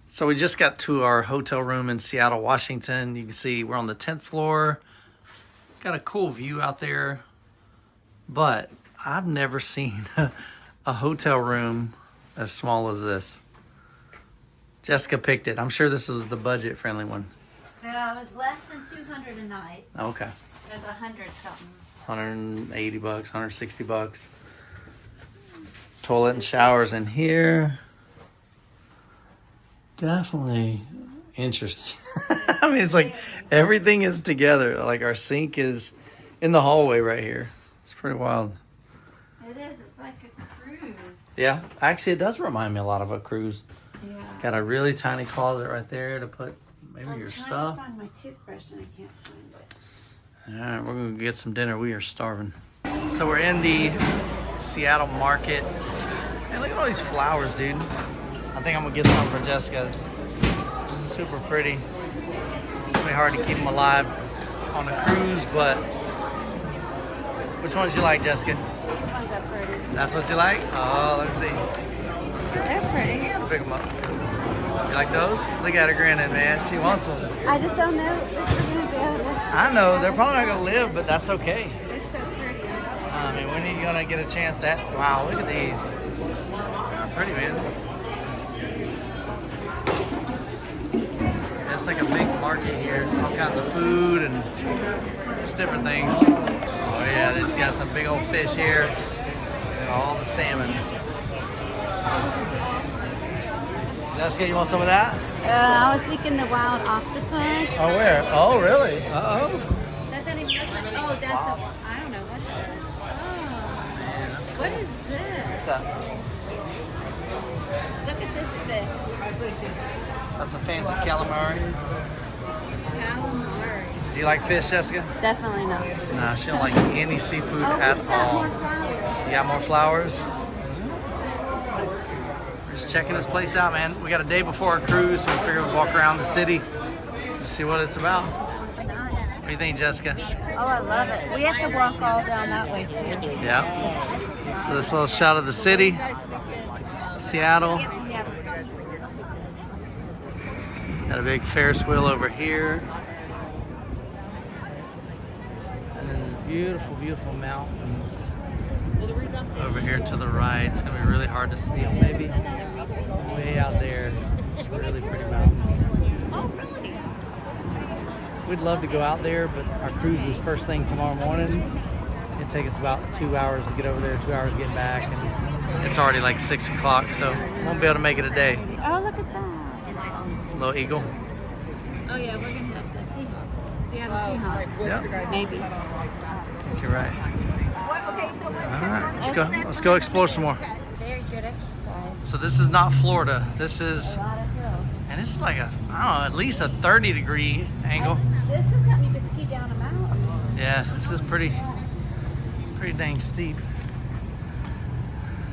So we just got to our hotel room in Seattle, Washington. You can see we're on the 10th floor. Got a cool view out there, but I've never seen a hotel room as small as this. Jessica picked it. I'm sure this was the budget-friendly one. No, it was less than 200 a night. Okay. It was 100 something. 180 bucks, 160 bucks. Toilet and showers in here. Definitely interesting. I mean, it's like everything is together. Like our sink is in the hallway right here. It's pretty wild. It is. It's like a cruise. Yeah, actually, it does remind me a lot of a cruise. Yeah. Got a really tiny closet right there to put maybe your stuff. I'm trying to find my toothbrush and I can't find it. All right, we're gonna get some dinner. We are starving. So we're in the Seattle market. Hey, look at all these flowers, dude. I think I'm gonna get some for Jessica. Super pretty. It's gonna be hard to keep them alive on a cruise, but which ones you like, Jessica? These ones are pretty. That's what you like? Oh, let me see. They're pretty. Pick them up. You like those? Look at her grinning, man. She wants them. I just don't know if we're going to be able to. I know. They're probably not gonna live, but that's okay. They're so pretty. I mean, when are you gonna get a chance to? Wow, look at these. They're pretty, man. It's like a big market here. All kinds of food and just different things. Oh yeah, it's got some big old fish here and all the salmon. Jessica, you want some of that? I was thinking the wild octopus. Oh, where? Oh, really? Uh-oh. That doesn't even look like. Oh, that's Wow. I don't know what that is. Oh. Man, that's What is this? What's that? Look at this fish. That's a fancy calamari. Calamari. Do you like fish, Jessica? Definitely not. Nah, she don't like any seafood Oh, at we've got all. more flowers. You got more flowers? We're just checking this place out, man. We got a day before our cruise, so we figured we'd walk around the city to see what it's about. What do you think, Jessica? Oh, I love it. We have to walk all down that way too. Yeah. So this little shot of the city, Seattle. Got a big Ferris wheel over here. And then beautiful, beautiful mountains over here to the right. It's gonna be really hard to see them maybe. Way out there, just really pretty mountains. We'd love to go out there, but our cruise is first thing tomorrow morning. It'd take us about 2 hours to get over there, 2 hours to get back, and it's already like 6 o'clock, so won't be able to make it a day. Oh, look at that. Little eagle. Oh yeah, we're gonna have the Seahawk. Seattle Seahawk. Yeah, Maybe. I think you're right. All right, let's go explore some more. Very good exercise. So this is not Florida. This is, A lot of hills. and this is like a, I don't know, at least a 30-degree angle. This was something you could ski down a mountain. Yeah, this is pretty dang steep.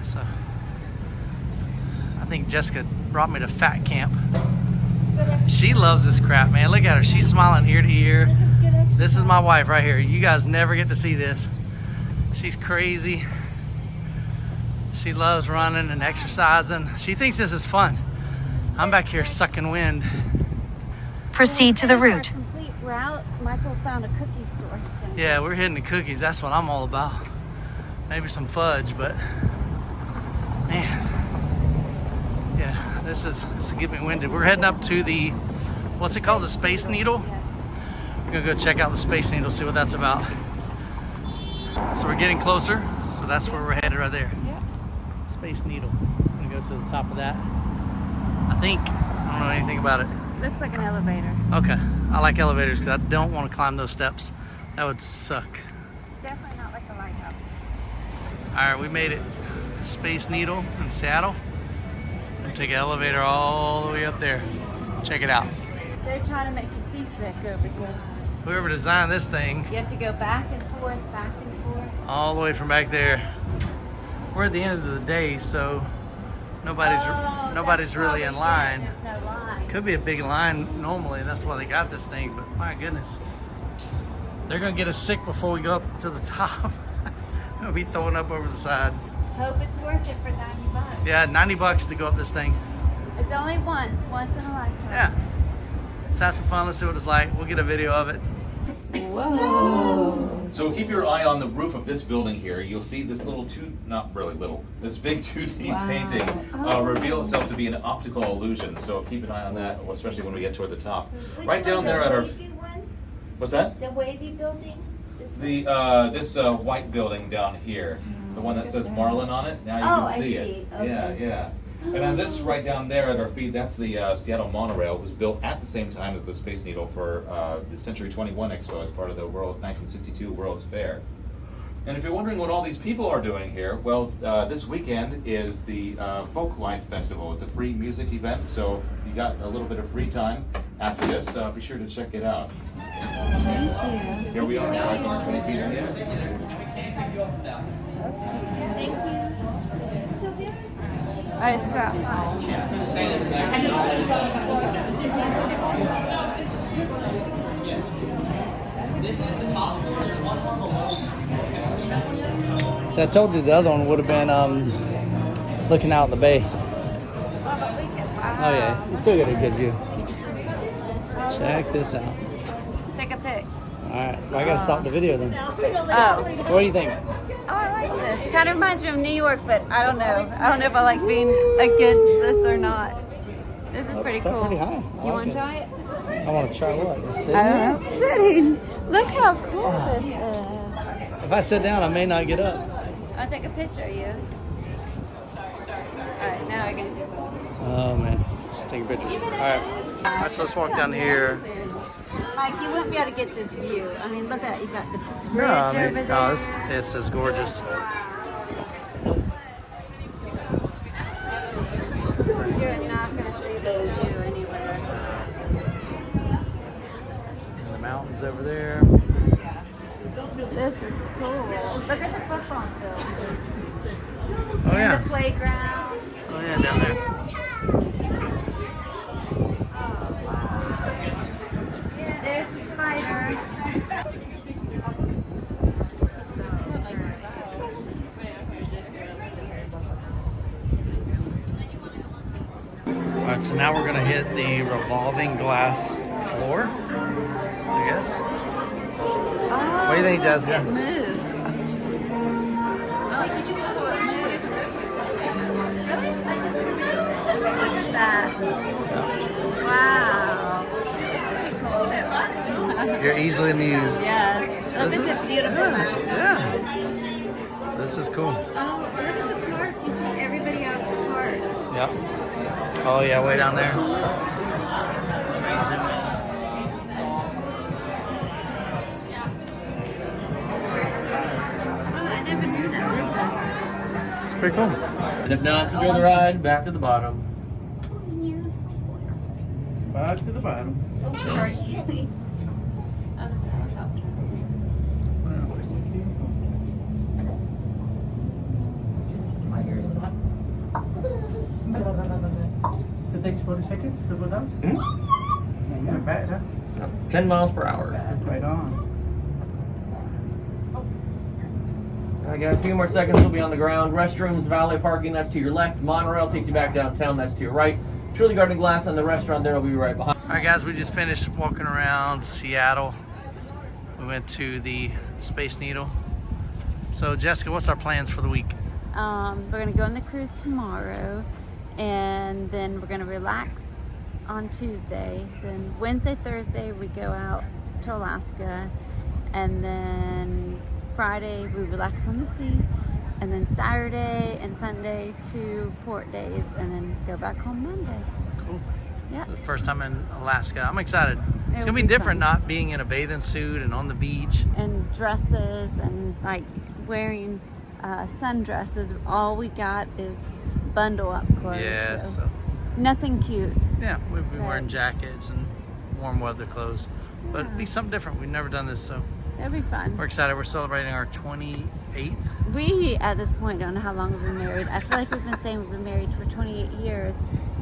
So I think Jessica brought me to Fat Camp. She loves this crap, man. Look at her. She's smiling ear to ear. This is my wife right here. You guys never get to see this. She's crazy. She loves running and exercising. She thinks this is fun. I'm back here sucking wind. Proceed to the route. Complete route. Michael found a cookie store. Yeah, we're hitting the cookies. That's what I'm all about. Maybe some fudge, but man, yeah, this is getting me winded. We're heading up to the, what's it called, the Space Needle. We're gonna go check out the Space Needle, see what that's about. So we're getting closer, so that's where we're headed right there. Yeah. Space Needle. I'm gonna go to the top of that. I think, I don't know anything about it. Looks like an elevator. Okay, I like elevators because I don't want to climb those steps. That would suck. Definitely not like a lighthouse. All right, we made it. Space Needle in Seattle. And take an elevator all the way up there. Check it out. They're trying to make you seasick over here. Whoever designed this thing, You have to go back and forth, all the way from back there. We're at the end of the day, so nobody's that's really in probably line. it. There's no line. Could be a big line normally. That's why they got this thing. But my goodness, they're gonna get us sick before we go up to the top. We'll be throwing up over the side. Hope it's worth it for $90. Yeah, $90 to go up this thing. It's only once in a lifetime. Yeah. Let's have some fun. Let's see what it's like. We'll get a video of it. Whoa. So keep your eye on the roof of this building here. You'll see this little not really little, this big 2D painting reveal itself to be an optical illusion. So keep an eye on that, especially when we get toward the top. Right down there at our... What's that? The wavy building? This white building down here. The one that says Marlin on it. Now you can see it. Okay. Yeah. And then this right down there at our feet, that's the Seattle monorail. It was built at the same time as the Space Needle for the Century 21 Expo as part of the 1962 World's Fair. And if you're wondering what all these people are doing here, well, this weekend is the Folk Life Festival. It's a free music event, so if you got a little bit of free time after this, be sure to check it out. Thank you. Here we are, 520 feet in the air. Thank you. So there is All right, let's go outside. So I told you the other one would have been looking out in the bay. Oh yeah, you still get a good view. Check this out. Take a pic. Alright, well, I gotta stop the video then. Oh. So what do you think? Oh, I like this. It kind of reminds me of New York, but I don't know. I don't know if I like being against this or not. This is pretty It's up cool. pretty high. I You like want to it. try it? I want to try what? Just sit? I don't know. Sitting. Look how cool this is. If I sit down, I may not get up. I'll take a picture of you. Alright, now I can do it. Oh man, just taking pictures. Alright, so let's walk down here. Mike, you wouldn't be able to get this view. I mean, look at it. You got the bridge No, I over mean, there. this is gorgeous. This is pretty. You're not going to see this view anywhere. And the mountains over there. This is cool. Look at the football field. Oh And yeah. the playground. Oh yeah, down there. There's a spider. Alright, so now we're gonna hit the revolving glass floor, I guess. Oh, What do you think, Jessica? It moves. Oh, did you know it moves? Look at that. Wow. That's pretty cool. You're easily amused. Yes. Look at the beautiful mountain. Yeah. This is cool. Oh, look at the park. You see everybody out at the park. Yep. Oh yeah, way down there. It's amazing. Oh, I never knew that. It's pretty cool. And if not, enjoy the ride back to the bottom. Back to the bottom. So it takes 40 seconds to go down? Yeah, back, huh? 10 miles per hour. Right on. All right, guys, a few more seconds. We'll be on the ground. Restrooms, valet parking, that's to your left. Monorail takes you back downtown, that's to your right. Truly Garden Glass and the restaurant there will be right behind. Alright guys, we just finished walking around Seattle. We went to the Space Needle. So Jessica, what's our plans for the week? We're gonna go on the cruise tomorrow, and then we're gonna relax on Tuesday. Then Wednesday, Thursday, we go out to Alaska, and then Friday we relax on the sea, and then Saturday and Sunday 2 port days, and then go back home Monday. Cool. Yeah. The first time in Alaska. I'm excited. It's It'll gonna be be different fun. not being in a bathing suit and on the beach. And dresses and like wearing sundresses. All we got is bundle up clothes. Yeah, so so nothing cute. yeah, we'll be Right. wearing jackets and warm weather clothes. But it'll be something different. We've never done this, so It'll be fun. we're excited. We're celebrating our 28th. We, at this point, don't know how long we've been married. I feel like we've been saying we've been married for 28 years.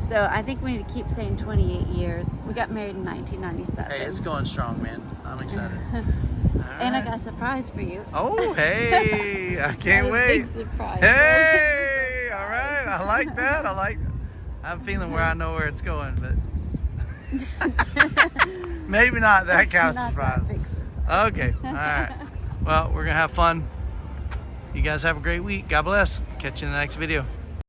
So I think we need to keep saying 28 years. We got married in 1997. Hey, it's going strong, man. I'm excited. And I Alright. got a surprise for you. Oh, hey! I can't A wait. big surprise. Hey! All right, I like that. I like I have a feeling where I know where it's going, but maybe not that kind of Not surprise. that big surprise. Okay, all right. Well, we're gonna have fun. You guys have a great week. God bless. Catch you in the next video.